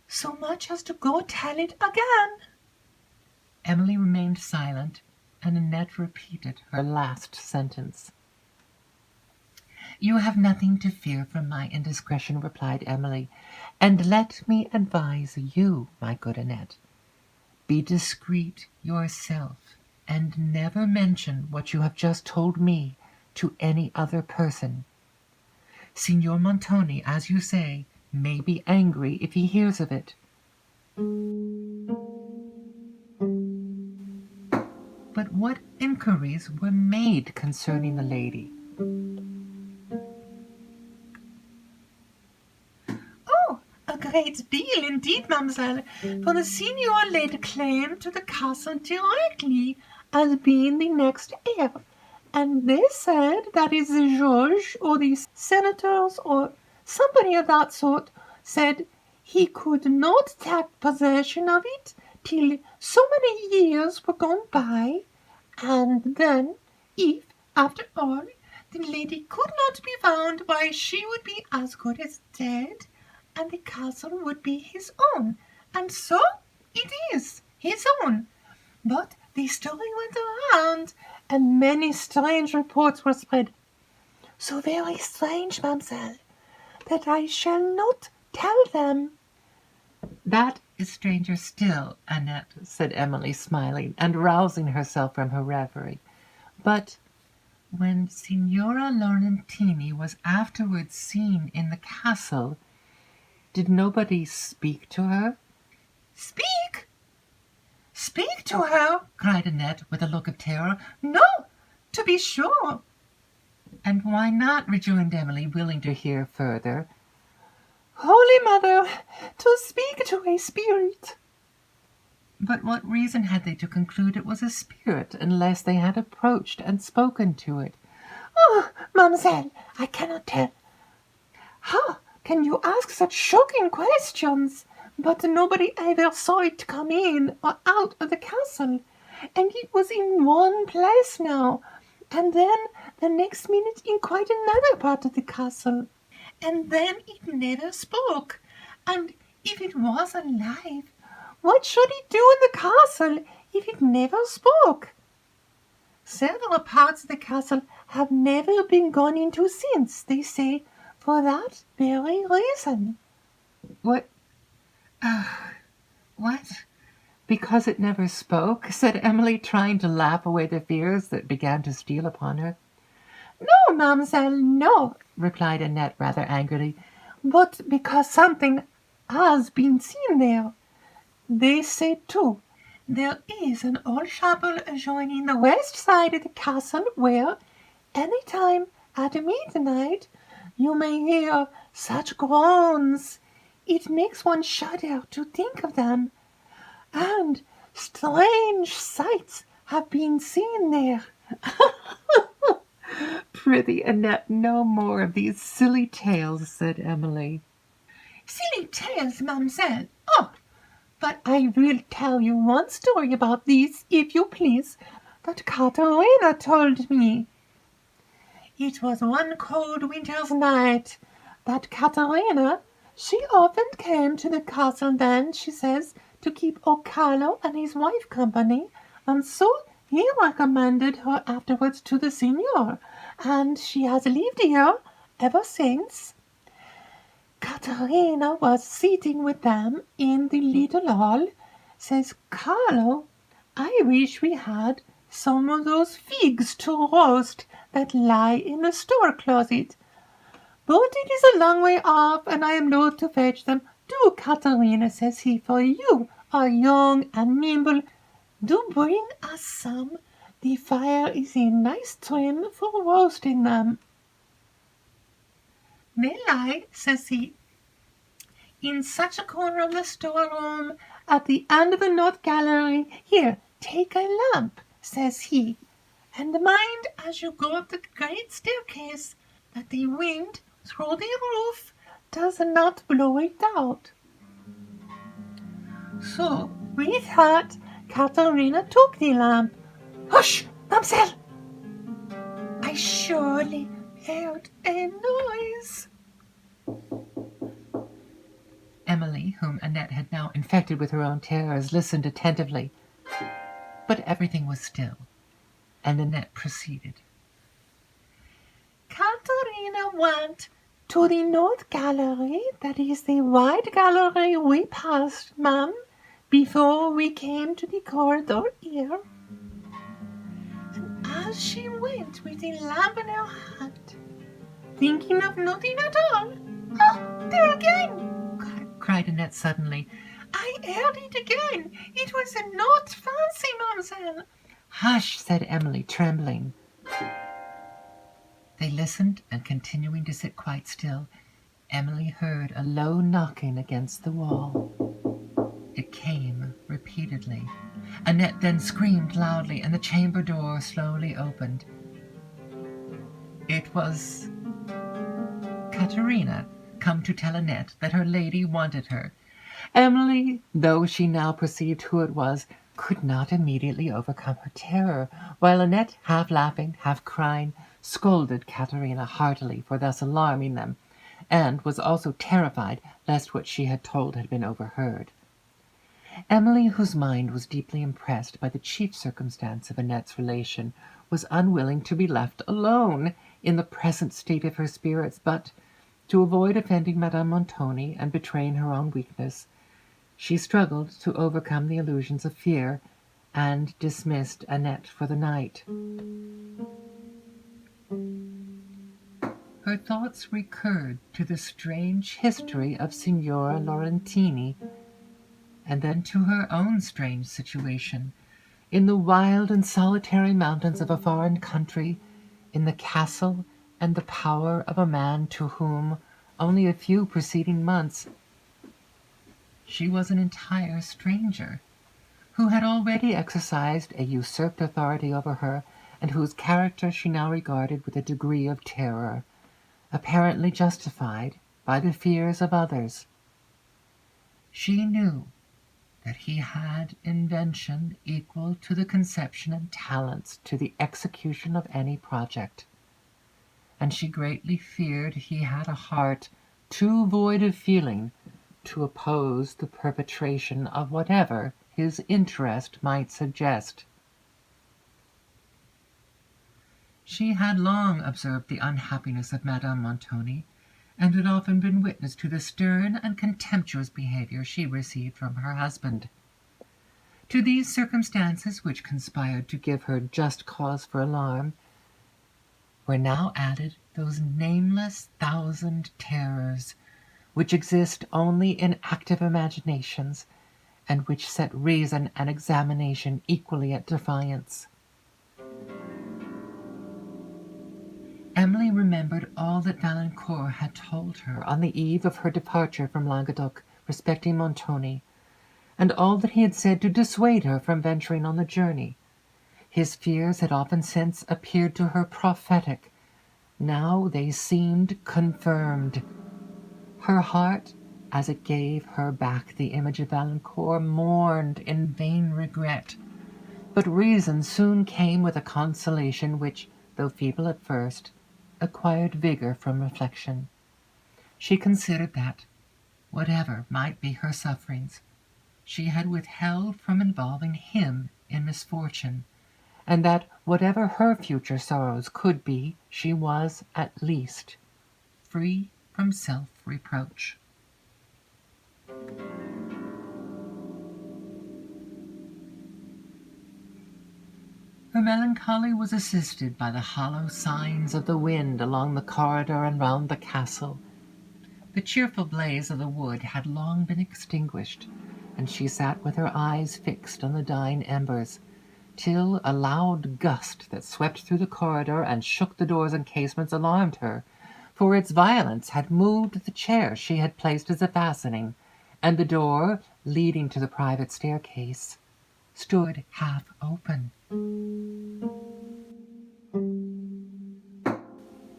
so much as to go tell it again. Emily remained silent, and Annette repeated her last sentence. You have nothing to fear from my indiscretion, replied Emily, and let me advise you, my good Annette. Be discreet yourself, and never mention what you have just told me to any other person. Signor Montoni, as you say, may be angry if he hears of it. But what inquiries were made concerning the lady? Oh, a great deal indeed, mademoiselle, for the signor laid claim to the castle directly, as being the next heir, and they said that is the judge or the senators or somebody of that sort said he could not take possession of it till so many years were gone by, and then, if, after all, The lady could not be found. Why, she would be as good as dead, and the castle would be his own. And so it is, his own. But the story went around, and many strange reports were spread. So very strange, mamselle, that I shall not tell them. That is stranger still, Annette, said Emily, smiling, and rousing herself from her reverie. But when Signora Laurentini was afterwards seen in the castle, did nobody speak to her? Speak? Speak to her? Cried Annette with a look of terror. No, to be sure. And why not? Rejoined Emily, willing to hear further. Holy Mother, to speak to a spirit. But what reason had they to conclude it was a spirit, unless they had approached and spoken to it? Oh, mamselle, I cannot tell. How can you ask such shocking questions? But nobody ever saw it come in or out of the castle, and it was in one place now, and then the next minute in quite another part of the castle. And then it never spoke, and if it was alive, what should it do in the castle if it never spoke? Several parts of the castle have never been gone into since, they say, for that very reason. What? What? Because it never spoke, said Emily, trying to laugh away the fears that began to steal upon her. No, mamselle, no, replied Annette rather angrily, but because something has been seen there. They say, too, there is an old chapel adjoining the west side of the castle where, any time at midnight, you may hear such groans. It makes one shudder to think of them. And strange sights have been seen there. Prithee, Annette, no more of these silly tales, said Emily. Silly tales, mamselle? Oh, but I will tell you one story about these, if you please, that Caterina told me. It was one cold winter's night that Caterina, she often came to the castle then, she says, to keep O'Carlo and his wife company, and so he recommended her afterwards to the signor, and she has lived here ever since. Caterina was sitting with them in the little hall. Says Carlo, I wish we had some of those figs to roast that lie in the store closet. But it is a long way off, and I am loath to fetch them. Do, Caterina, says he, for you are young and nimble. Do bring us some. The fire is in nice trim for roasting them. They lie, says he, in such a corner of the storeroom at the end of the north gallery. Here, take a lamp, says he, and mind as you go up the great staircase that the wind through the roof does not blow it out. So, with that, Caterina took the lamp. Hush, mamselle! I surely heard a noise. Emily, whom Annette had now infected with her own terrors, listened attentively. But everything was still, and Annette proceeded. Caterina went to the north gallery, that is the wide gallery we passed, ma'am, before we came to the corridor here. And as she went with the lamp in her hand, thinking of nothing at all, oh, there again! Cried Annette suddenly. I heard it again. It was not fancy, mamselle. Hush, said Emily, trembling. They listened, and continuing to sit quite still, Emily heard a low knocking against the wall. It came repeatedly. Annette then screamed loudly, and the chamber door slowly opened. It was Caterina, come to tell Annette that her lady wanted her. Emily, though she now perceived who it was, could not immediately overcome her terror, while Annette, half laughing, half crying, scolded Caterina heartily for thus alarming them, and was also terrified lest what she had told had been overheard. Emily, whose mind was deeply impressed by the chief circumstance of Annette's relation, was unwilling to be left alone in the present state of her spirits, but, to avoid offending Madame Montoni and betraying her own weakness, she struggled to overcome the illusions of fear, and dismissed Annette for the night. Her thoughts recurred to the strange history of Signora Laurentini, and then to her own strange situation, in the wild and solitary mountains of a foreign country, in the castle and the power of a man to whom, only a few preceding months, she was an entire stranger, who had already exercised a usurped authority over her, and whose character she now regarded with a degree of terror, apparently justified by the fears of others. She knew that he had invention equal to the conception and talents to the execution of any project, and she greatly feared he had a heart too void of feeling to oppose the perpetration of whatever his interest might suggest. She had long observed the unhappiness of Madame Montoni, and had often been witness to the stern and contemptuous behavior she received from her husband. To these circumstances, which conspired to give her just cause for alarm, were now added those nameless thousand terrors which exist only in active imaginations, and which set reason and examination equally at defiance. Emily remembered all that Valancourt had told her on the eve of her departure from Languedoc respecting Montoni, and all that he had said to dissuade her from venturing on the journey. His fears had often since appeared to her prophetic. Now they seemed confirmed. Her heart, as it gave her back the image of Valancourt, mourned in vain regret, but reason soon came with a consolation which, though feeble at first, acquired vigour from reflection. She considered that, whatever might be her sufferings, she had withheld from involving him in misfortune, and that whatever her future sorrows could be, she was, at least, free from self-reproach. Her melancholy was assisted by the hollow sighs of the wind along the corridor and round the castle. The cheerful blaze of the wood had long been extinguished, and she sat with her eyes fixed on the dying embers, till a loud gust that swept through the corridor and shook the doors and casements alarmed her, for its violence had moved the chair she had placed as a fastening, and the door, leading to the private staircase, stood half open.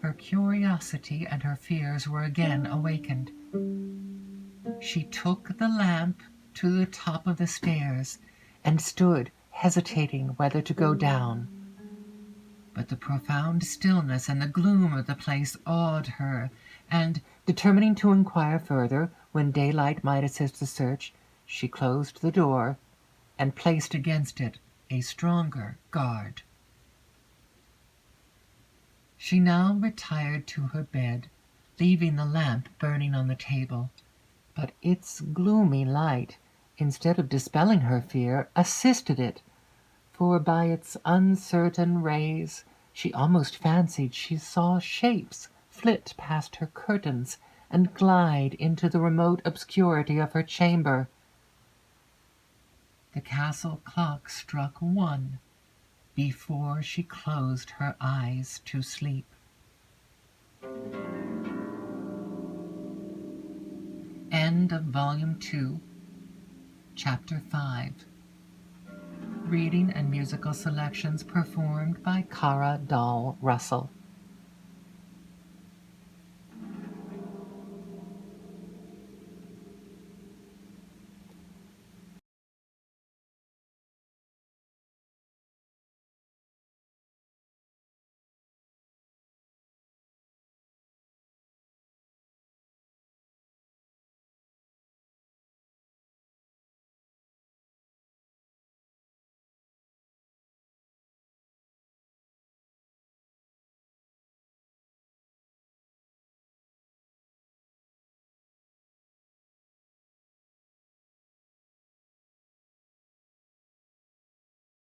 Her curiosity and her fears were again awakened. She took the lamp to the top of the stairs, and stood hesitating whether to go down. But the profound stillness and the gloom of the place awed her, and, determining to inquire further when daylight might assist the search, she closed the door, and placed against it a stronger guard. She now retired to her bed, leaving the lamp burning on the table, but its gloomy light, instead of dispelling her fear, assisted it, for by its uncertain rays she almost fancied she saw shapes flit past her curtains and glide into the remote obscurity of her chamber. The castle clock struck 1 before she closed her eyes to sleep. End of Volume 2, Chapter 5. Reading and musical selections performed by Kara Dahl Russell.